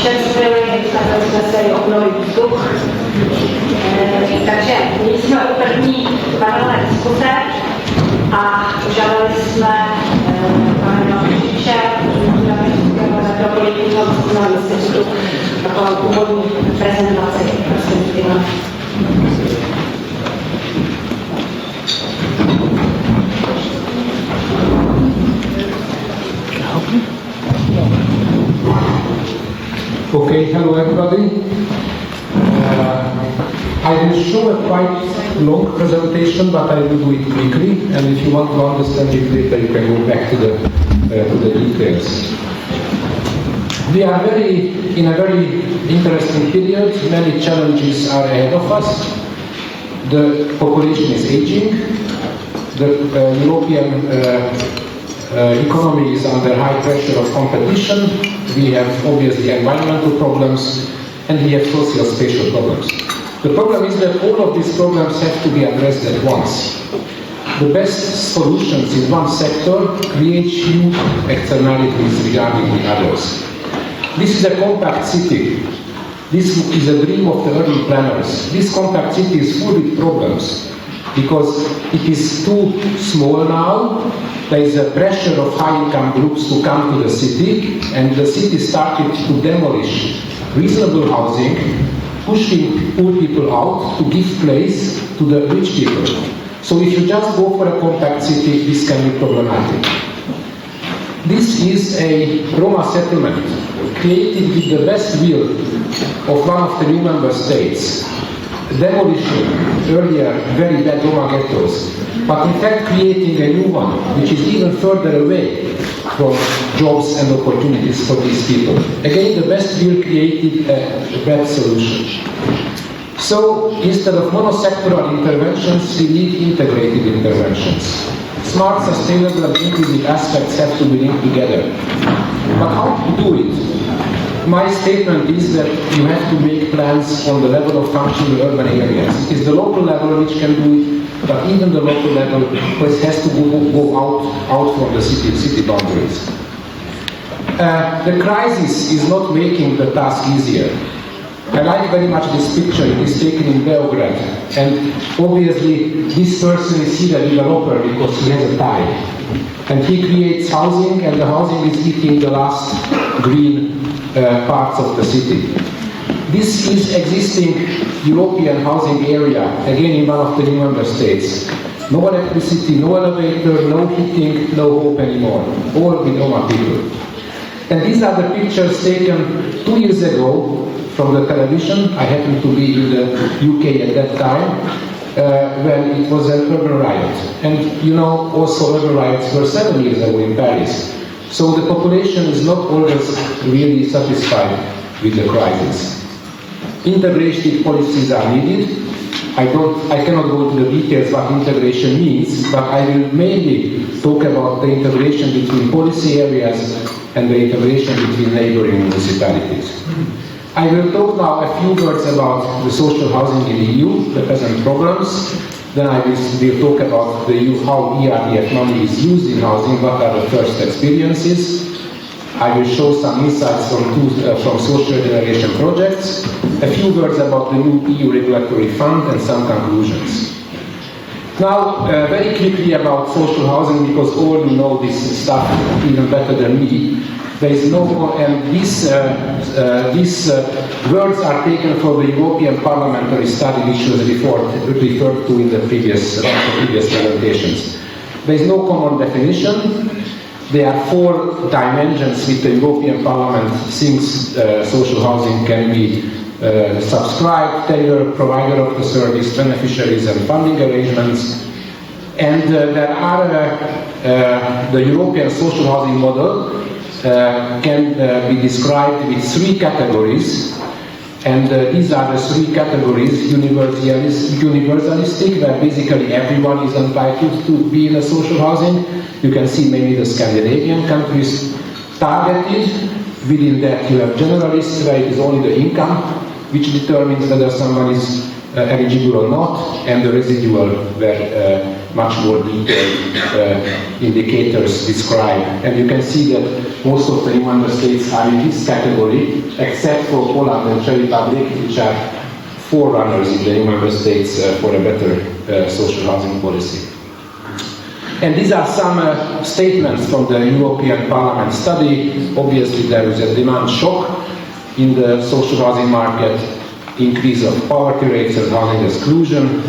občerstvili, snažili jsme se obnovit vzduch. Takže měli jsme první panelové diskuse a požádali jsme pana Tosiče, metropolitního výzkumného institutu, takovou úvodní prezentaci. Prosím, Okay, hello everybody. I will show a quite long presentation, but I will do it quickly. And if you want to understand it later, you can go back to the details. We are in a very interesting period. Many challenges are ahead of us. The population is aging. The European economy is under high pressure of competition. We have obviously environmental problems and we have social-spatial problems. The problem is that all of these problems have to be addressed at once. The best solutions in one sector create huge externalities regarding the others. This is a compact city. This is a dream of the early planners. This compact city is full with problems because it is too small now. There is a pressure of high-income groups to come to the city, and the city started to demolish reasonable housing, pushing poor people out to give place to the rich people. So if you just go for a compact city, this can be problematic. This is a Roma settlement created with the best will of one of the new member states, demolishing earlier very bad Roma ghettos, but in fact creating a new one, which is even further away from jobs and opportunities for these people. Again, the best will created a bad solution. So instead of monosectoral interventions, we need integrated interventions. Smart, sustainable and inclusive aspects have to be linked together. But how to do it? My statement is that you have to make plans on the level of functional urban areas. It is the local level which can do it, but even the local level has to go out from the city boundaries. The crisis is not making the task easier. I like very much this picture. It is taken in Belgrade, and obviously this person is here a developer because he has a tie. And he creates housing, and the housing is eating the last green parts of the city. This is existing European housing area, again in one of the new member states. No electricity, no elevator, no heating, no hope anymore. All with Roma people. And these are the pictures taken 2 years ago from the television. I happened to be in the UK at that time, when it was an urban riot. And you know, also urban riots were 7 years ago in Paris. So the population is not always really satisfied with the crisis. Integrated policies are needed. I cannot go into the details what integration means, but I will mainly talk about the integration between policy areas and the integration between neighboring municipalities. I will talk now a few words about the social housing in the EU, the present problems. Then I will talk about the EU, how ERDF money is used in housing, what are the first experiences. I will show some insights from social generation projects, a few words about the new EU regulatory fund and some conclusions. Now, very quickly about social housing, because all you know this stuff even better than me. There is no more, and these words are taken from the European Parliamentary study which was referred to in the previous presentations. There is no common definition. There are 4 dimensions which the European Parliament thinks social housing can be subscribed, tenure, provider of the service, beneficiaries and funding arrangements. And there are the European social housing model can be described with 3 categories, and these are the 3 categories: universalistic, where basically everyone is entitled to be in a social housing. You can see mainly the Scandinavian countries. Targeted, within that you have generalists, where it is only the income which determines whether someone is eligible or not, and the residual, where much more detailed indicators described. And you can see that most of the member states are in this category, except for Poland and Czech Republic, which are forerunners in the new member states for a better social housing policy. And these are some statements from the European Parliament study. Obviously, there is a demand shock in the social housing market, increase of poverty rates and housing exclusion.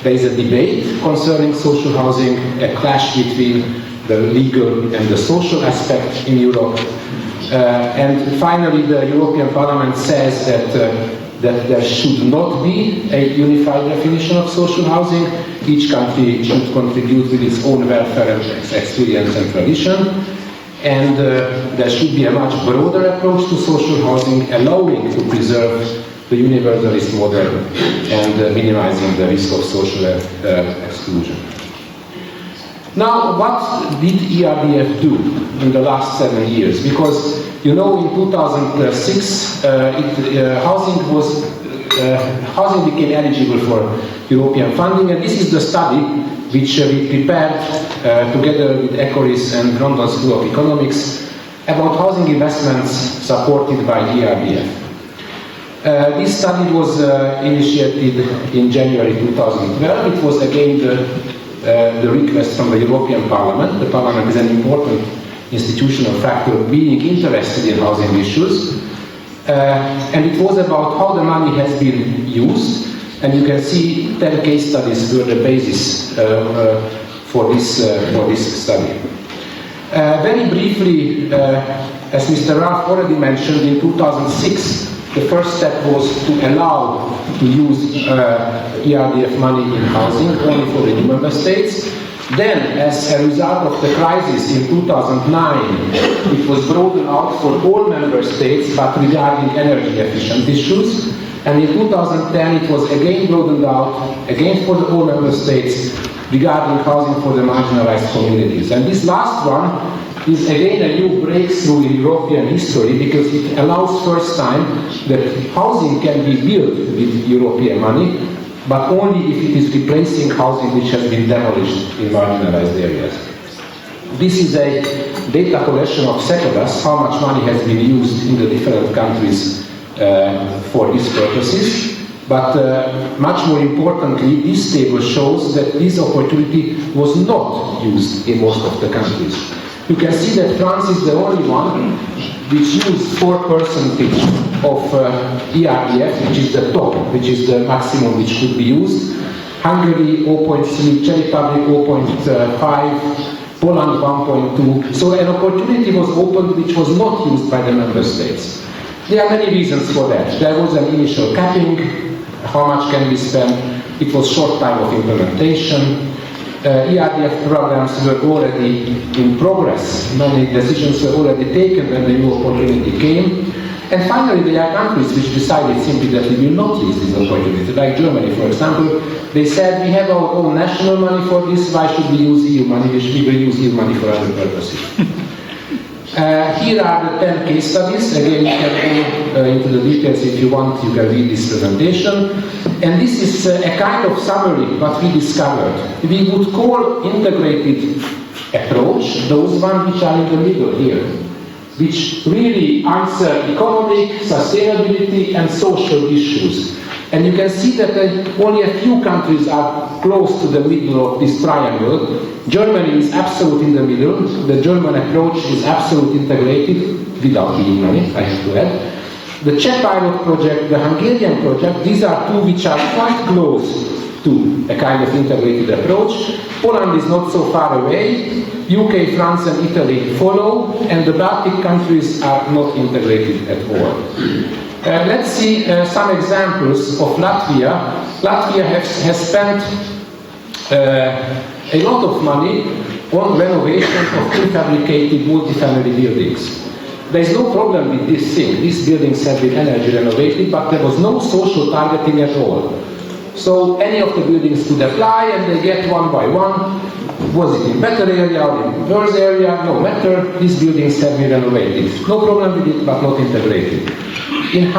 There is a debate concerning social housing, a clash between the legal and the social aspect in Europe. And finally, the European Parliament says that there should not be a unified definition of social housing. Each country should contribute with its own welfare experience and tradition. And there should be a much broader approach to social housing, allowing to preserve the universalist model and minimizing the risk of social exclusion. Now, what did ERDF do in the last 7 years? Because, you know, in 2006, housing became eligible for European funding, and this is the study which we prepared together with Ecoris and London School of Economics about housing investments supported by ERDF. This study was initiated in January 2012. It was again the request from the European Parliament. The Parliament is an important institutional factor being interested in housing issues. And it was about how the money has been used. And you can see 10 case studies were the basis for this study. Very briefly, as Mr. Raff already mentioned, in 2006, the first step was to allow to use ERDF money in housing only for the new member states. Then, as a result of the crisis in 2009, it was broadened out for all member states, but regarding energy efficient issues. And in 2010, it was again broadened out, again for all member states, regarding housing for the marginalized communities. And this last one is again a new breakthrough in European history, because it allows first time that housing can be built with European money, but only if it is replacing housing which has been demolished in marginalized areas. This is a data collection of Secodas, how much money has been used in the different countries for these purposes. But much more importantly, this table shows that this opportunity was not used in most of the countries. You can see that France is the only one which used 4% of ERDF, which is the top, which is the maximum which could be used. Hungary 0.3, Czech Republic 0.5, Poland 1.2. So an opportunity was opened which was not used by the member states. There are many reasons for that. There was an initial capping, how much can be spent. It was short time of implementation. ERDF programs were already in progress. Many decisions were already taken when the new opportunity came. And finally, there are countries which decided simply that we will not use this opportunity. Like Germany, for example, they said we have our own national money for this, why should we use EU money? We will use EU money for other purposes. Here are the 10 case studies. Again, you can go into the details if you want. You can read this presentation. And this is a kind of summary what we discovered. We would call integrated approach those ones which are in the middle here, which really answer economic, sustainability and social issues. And you can see that only a few countries are close to the middle of this triangle. Germany is absolute in the middle. The German approach is absolute integrated, without EU money, I have to add. The Czech pilot project, the Hungarian project, these are two which are quite close to a kind of integrated approach. Poland is not so far away. UK, France and Italy follow, and the Baltic countries are not integrated at all. Let's see some examples of Latvia. Latvia has spent a lot of money on renovation of prefabricated multifamily buildings. There is no problem with this thing. These buildings have been energy renovated, but there was no social targeting at all. So any of the buildings could apply and they get one by one. Was it in better area or in worse area? No matter. These buildings have been renovated. No problem with it, but not integrated. In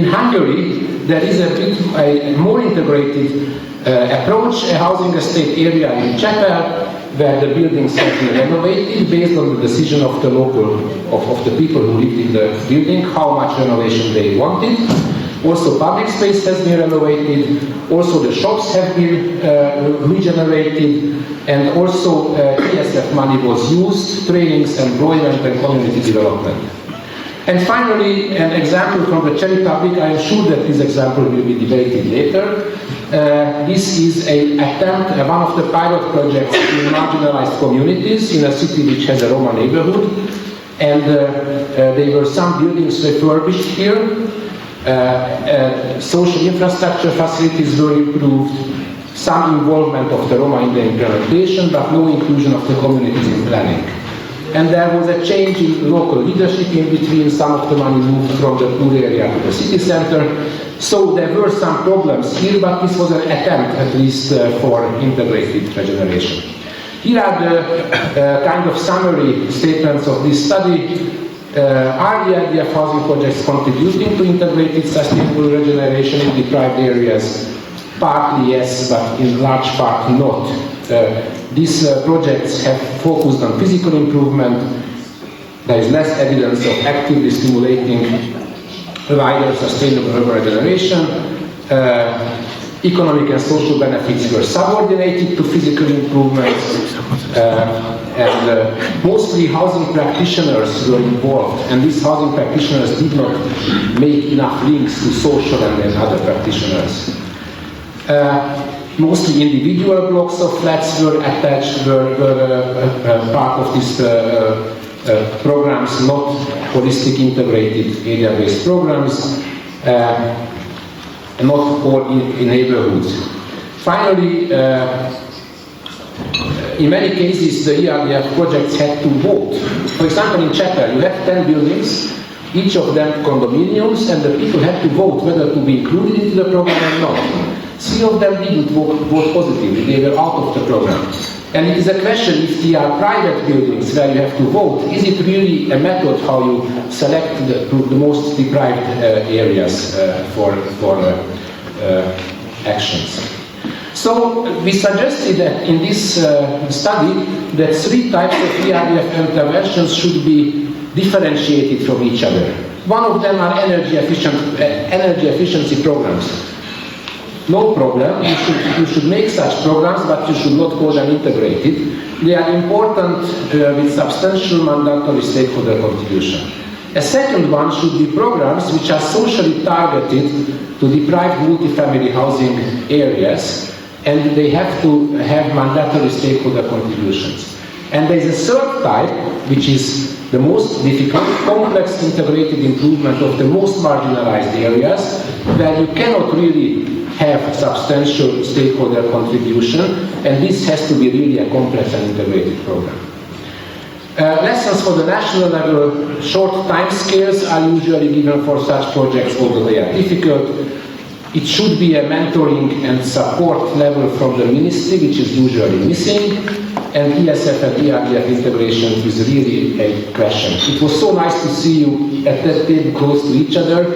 Hungary, there is a more integrated approach, a housing estate area in Chapel, where the buildings have been renovated based on the decision of the local, of the people who lived in the building, how much renovation they wanted. Also public space has been renovated, also the shops have been regenerated, and also ESF money was used, trainings, employment and community development. And finally, an example from the Czech Republic. I am sure that this example will be debated later. This is an attempt, one of the pilot projects in marginalized communities in a city which has a Roma neighborhood. And there were some buildings refurbished here. Social infrastructure facilities were improved. Some involvement of the Roma in the implementation, but no inclusion of the communities in planning. And there was a change in local leadership in between. Some of the money moved from the poor area to the city center. So there were some problems here, but this was an attempt, at least, for integrated regeneration. Here are the kind of summary statements of this study. Are the IDF housing projects contributing to integrated sustainable regeneration in deprived areas? Partly yes, but in large part not. These projects have focused on physical improvement. There is less evidence of actively stimulating wider sustainable urban regeneration. Economic and social benefits were subordinated to physical improvements, and mostly housing practitioners were involved, and these housing practitioners did not make enough links to social and other practitioners. Mostly individual blocks of flats were attached, were part of these programs, not holistic integrated area-based programs, not all in neighborhoods. Finally, in many cases, the ERDF projects had to vote. For example, in Chapel, you have 10 buildings, each of them condominiums, and the people had to vote whether to be included into the program or not. 3 of them didn't vote positively, they were out of the program. And it is a question, if they are private buildings where you have to vote, is it really a method how you select the most deprived areas for actions? So we suggested that in this study that 3 types of ERDF interventions should be differentiated from each other. One of them are energy efficiency programs. No problem, you should make such programs, but you should not call them integrated. They are important with substantial mandatory stakeholder contribution. A second one should be programs which are socially targeted to deprived multifamily housing areas, and they have to have mandatory stakeholder contributions. And there is a third type, which is the most difficult, complex integrated improvement of the most marginalized areas, where you cannot really have substantial stakeholder contribution, and this has to be really a complex and integrated program. Lessons for the national level: short time scales are usually given for such projects, although they are difficult. It should be a mentoring and support level from the ministry, which is usually missing, and ESF and ERDF integration is really a question. It was so nice to see you at that table close to each other.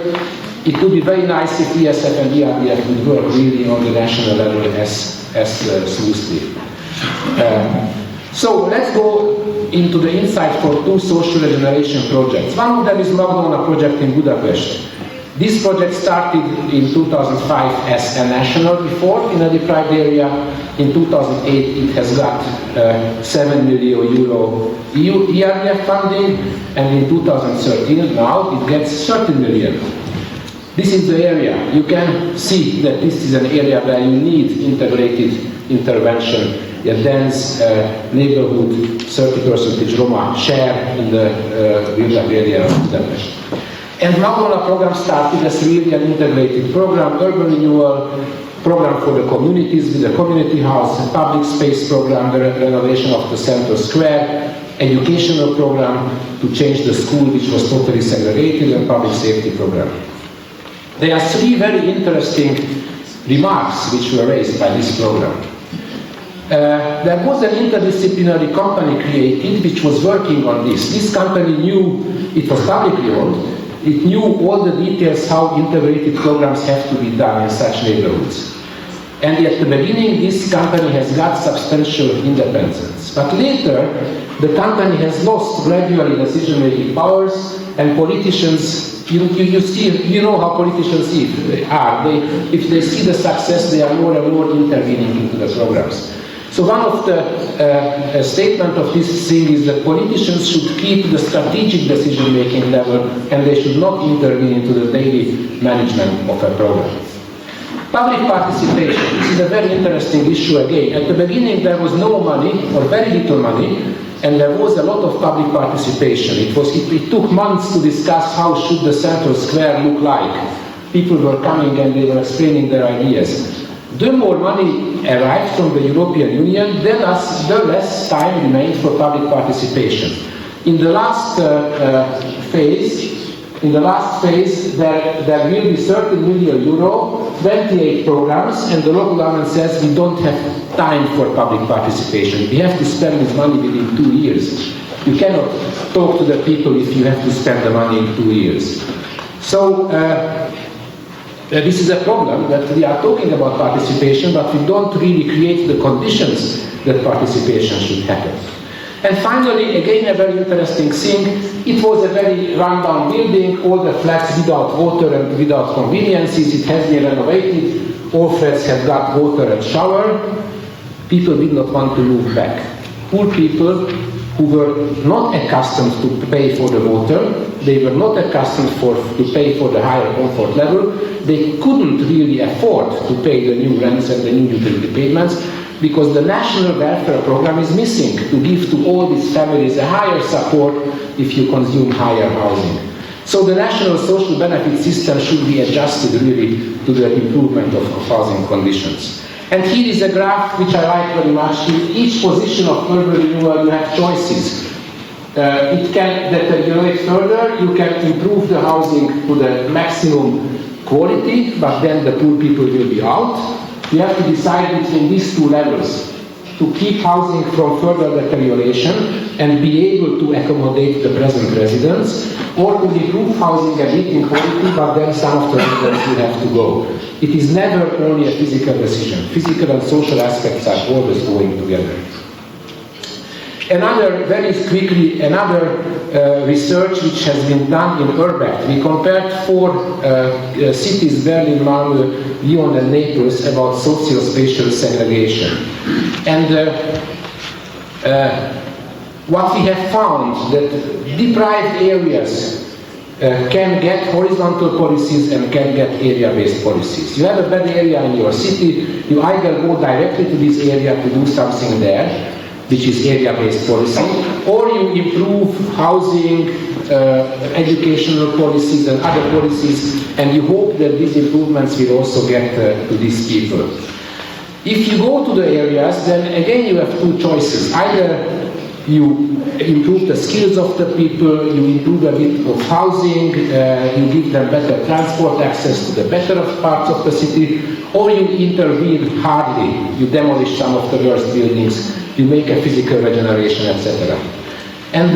It would be very nice if ESF and ERDF would work really on the national level as smoothly. So let's go into the insight for 2 social regeneration projects. One of them is Magdalena project in Budapest. This project started in 2005 as a national effort in a deprived area. In 2008 it has got 7 million euro EU ERDF funding, and in 2013 now it gets 30 million. This is the area. You can see that this is an area where you need integrated intervention, a dense neighborhood, 30% Roma share in the built-up area of Budapest. And Magdalena program started as really an integrated program, urban renewal, program for the communities with a community house, a public space program, the renovation of the central square, educational program to change the school which was totally segregated, and public safety program. There are 3 very interesting remarks which were raised by this program. There was an interdisciplinary company created which was working on this. This company knew, it was publicly owned, it knew all the details how integrated programs have to be done in such neighborhoods. And at the beginning, this company has got substantial independence. But later, the company has lost gradually decision-making powers, and politicians, you know how politicians are. If they see the success, they are more and more intervening into the programs. So one of the statement of this thing is that politicians should keep the strategic decision-making level, and they should not intervene into the daily management of a program. Public participation. This is a very interesting issue again. At the beginning, there was no money, or very little money, and there was a lot of public participation. It took months to discuss how should the central square look like. People were coming and they were explaining their ideas. The more money arrived from the European Union, the less time remained for public participation. In the last phase, there will be 30 million euro, 28 programs, and the local government says we don't have time for public participation. We have to spend this money within 2 years. You cannot talk to the people if you have to spend the money in 2 years. So this is a problem, that we are talking about participation, but we don't really create the conditions that participation should happen. And finally, again, a very interesting thing, it was a very rundown building, all the flats without water and without conveniences. It has been renovated, all flats have got water and shower. People did not want to move back. Poor people who were not accustomed to pay for the water, they were not accustomed to pay for the higher comfort level, they couldn't really afford to pay the new rents and the new utility payments, because the national welfare program is missing to give to all these families a higher support if you consume higher housing. So the national social benefit system should be adjusted really to the improvement of housing conditions. And here is a graph which I like very much. In each position of urban renewal you have choices. It can deteriorate further, you can improve the housing to the maximum quality, but then the poor people will be out. You have to decide between these two levels, to keep housing from further deterioration and be able to accommodate the present residents, or to improve housing a bit in quality, but then some of the residents will have to go. It is never only a physical decision. Physical and social aspects are always going together. Another research which has been done in Urbeck. We compared 4 cities, Berlin, Malmö, Lyon and Naples, about socio-spatial segregation. And what we have found, that deprived areas can get horizontal policies and can get area-based policies. You have a bad area in your city, you either go directly to this area to do something there, which is area-based policy, or you improve housing, educational policies and other policies, and you hope that these improvements will also get to these people. If you go to the areas, then again you have 2 choices. Either you improve the skills of the people, you improve a bit of housing, you give them better transport access to the better parts of the city, or you intervene hardly, you demolish some of the worst buildings, you make a physical regeneration, etc. And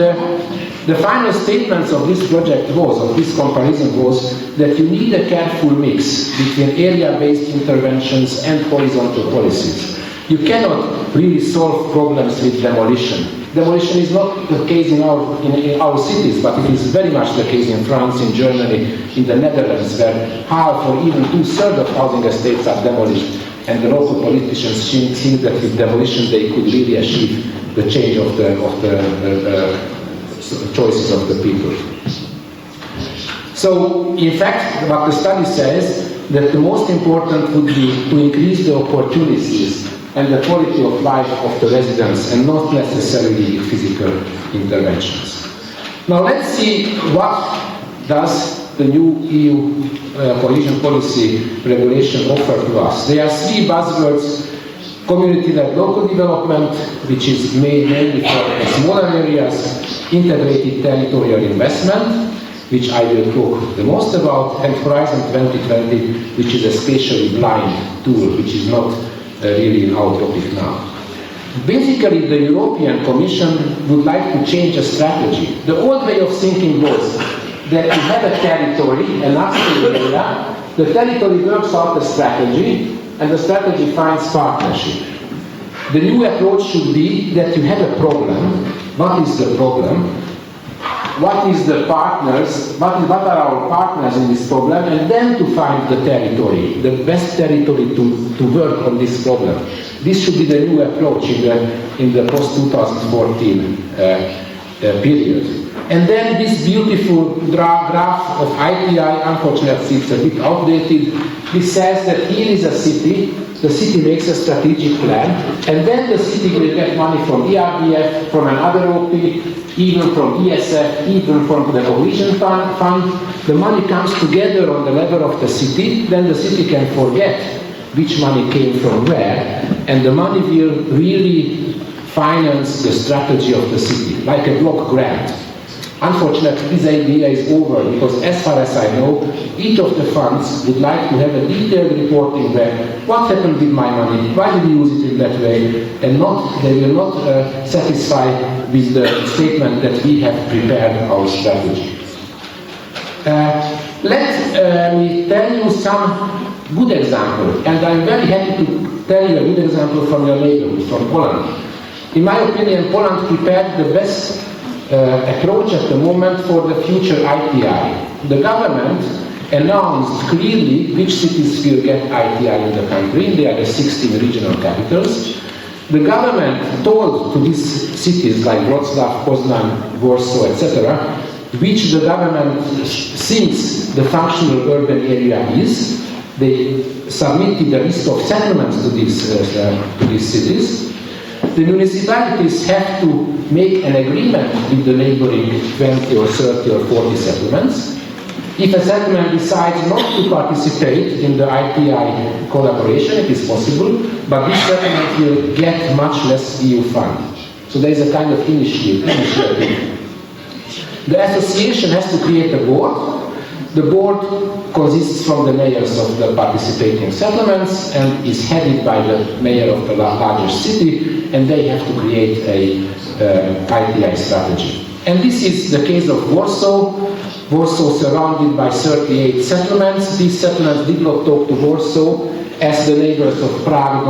the final statements of this project of this comparison was that you need a careful mix between area-based interventions and horizontal policies. You cannot really solve problems with demolition. Demolition is not the case in our cities, but it is very much the case in France, in Germany, in the Netherlands, where half or even 2/3 of housing estates are demolished, and the local politicians think that with demolition they could really achieve the change of the choices of the people. So, in fact, what the study says, that the most important would be to increase the opportunities and the quality of life of the residents, and not necessarily physical interventions. Now let's see what does the new EU cohesion policy regulation offer to us. There are 3 buzzwords: community-led local development, which is made mainly for smaller areas; integrated territorial investment, which I will talk the most about; and Horizon 2020, which is a spatially blind tool, which is not really in our topic now. Basically, the European Commission would like to change a strategy. The old way of thinking was that you have a territory, an absolute area, the territory works out a strategy, and the strategy finds partnership. The new approach should be that you have a problem. What is the problem? What is the partners? What are our partners in this problem? And then to find the territory, the best territory to work on this problem. This should be the new approach in the post-2014 period. And then this beautiful graph of ITI, unfortunately it's a bit outdated, this says that here is a city, the city makes a strategic plan, and then the city will get money from ERDF, from another OP, even from ESF, even from the cohesion fund. The money comes together on the level of the city, then the city can forget which money came from where, and the money will really finance the strategy of the city, like a block grant. Unfortunately, this idea is over because, as far as I know, each of the funds would like to have a detailed reporting where what happened with my money, why did we use it in that way, and they will not satisfy with the statement that we have prepared our strategy. Let me tell you some good examples, and I'm very happy to tell you a good example from your neighborhood, from Poland. In my opinion, Poland prepared the best approach at the moment for the future ITI. The government announced clearly which cities will get ITI in the country. They are the 16 regional capitals. The government told to these cities like Wrocław, Poznan, Warsaw, etc., which the government thinks the functional urban area is. They submitted a list of settlements to these cities. The municipalities have to make an agreement with the neighboring 20 or 30 or 40 settlements. If a settlement decides not to participate in the ITI collaboration, it is possible, but this settlement will get much less EU fund. So there is a kind of initiative. The association has to create a board. The board consists from the mayors of the participating settlements and is headed by the mayor of the largest city, and they have to create a ITI strategy. And this is the case of Warsaw. Warsaw surrounded by 38 settlements. These settlements did not talk to Warsaw, as the neighbors of Prague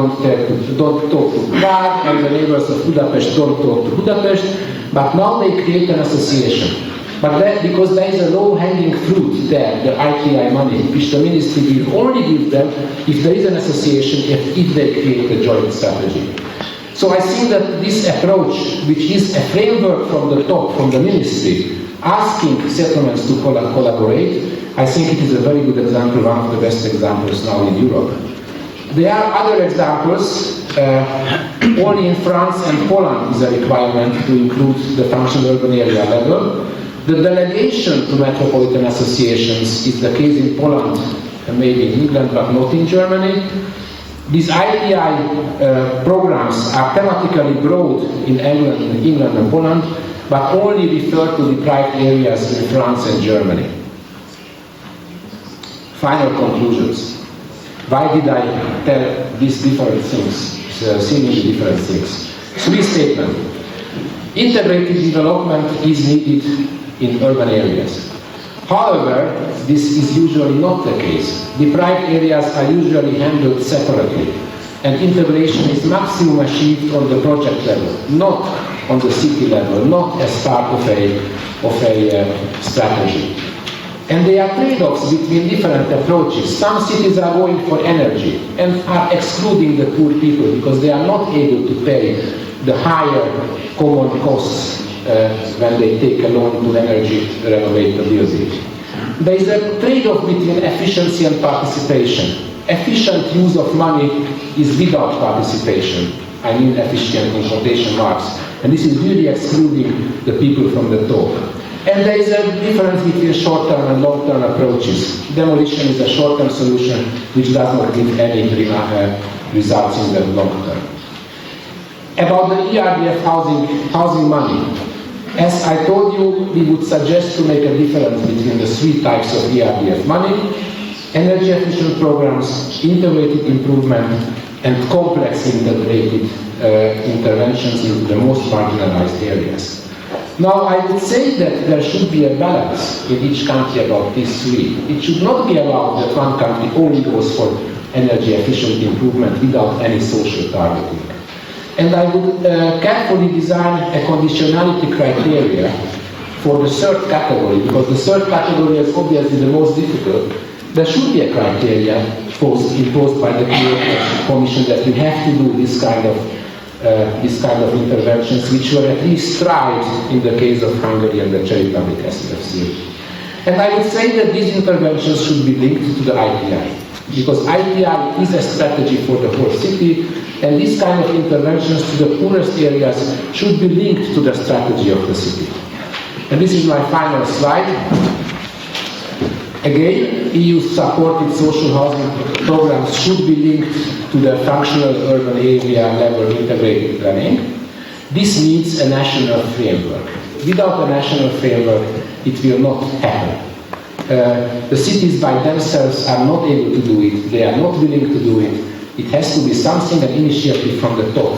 don't talk to Prague, and the neighbors of Budapest don't talk to Budapest, but now they create an association. But because there is a low-hanging fruit there, the ITI money, which the ministry will only give them if there is an association, if they create a joint strategy. So I think that this approach, which is a framework from the top, from the ministry, asking settlements to collaborate, I think it is a very good example, one of the best examples now in Europe. There are other examples. Only in France and Poland is a requirement to include the functional urban area level. The delegation to metropolitan associations is the case in Poland, and maybe in England, but not in Germany. These ITI programs are thematically broad in England and Poland, but only refer to deprived areas in France and Germany. Final conclusions. Why did I tell these different things, seemingly different things? Three statements. Integrated development is needed in urban areas. However, this is usually not the case. Deprived areas are usually handled separately, and integration is maximum achieved on the project level, not on the city level, not as part of a strategy. And there are trade-offs between different approaches. Some cities are going for energy and are excluding the poor people because they are not able to pay the higher common costs when they take a loan to energy renovate the building. There is a trade-off between efficiency and participation. Efficient use of money is without participation. I mean efficient in quotation marks. And this is really excluding the people from the top. And there is a difference between short-term and long-term approaches. Demolition is a short-term solution which does not give any results in the long term. About the ERDF housing money. As I told you, we would suggest to make a difference between the three types of ERDF money: energy efficient programs, integrated improvement, and complex integrated interventions in the most marginalized areas. Now, I would say that there should be a balance in each country about these three. It should not be allowed that one country only goes for energy efficient improvement without any social targeting. And I would carefully design a conditionality criteria for the third category, because the third category is obviously the most difficult. There should be a criteria imposed by the Commission that we have to do this kind of interventions, which were at least tried in the case of Hungary and the Czech Republic, as you have seen. And I would say that these interventions should be linked to the IPI, because IPI is a strategy for the whole city, and these kind of interventions to the poorest areas should be linked to the strategy of the city. And this is my final slide. Again, EU-supported social housing programs should be linked to the functional urban area level integrated planning. This needs a national framework. Without a national framework, it will not happen. The cities by themselves are not able to do it. They are not willing to do it. It has to be something, an initiative from the top,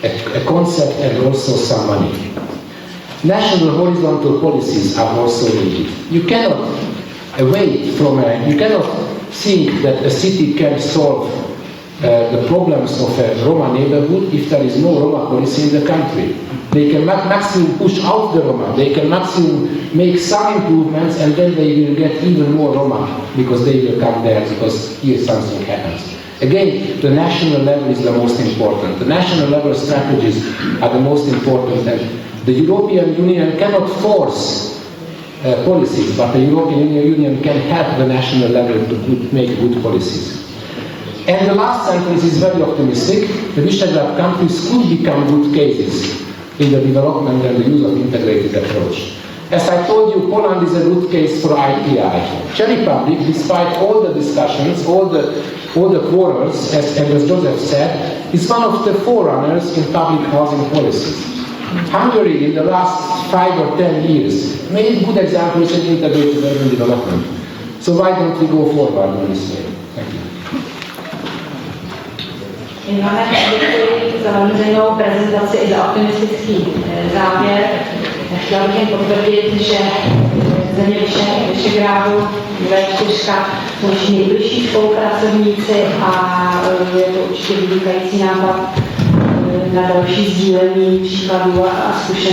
a concept and also some money. National horizontal policies are also needed. You cannot you cannot think that a city can solve the problems of a Roma neighborhood if there is no Roma policy in the country. They can maximum push out the Roma, they can maximum make some improvements, and then they will get even more Roma because they will come there because here something happens. Again, the national level is the most important. The national level strategies are the most important, and the European Union cannot force policies, but the European Union can help the national level to make good policies. And the last sentence is very optimistic. The Visegrad countries could become good cases in the development and the use of integrated approach. As I told you, Poland is a good case for IPI. Czech Republic, despite all the discussions, all the quarrels, as Joseph said, is one of the forerunners in public housing policies. Hungary, in the last 5 or 10 years, made good examples in integrated urban development. So why don't we go forward in this way? Thank you. Máme děkuji za veřejnou prezentaci i za optimistický závěr. Chtěla bych jen potvrdit, že země Visegrádu, V4, jsou naši nejbližší spolupracovníci a je to určitě vynikající nápad na další sdílení příkladů a zkušeností.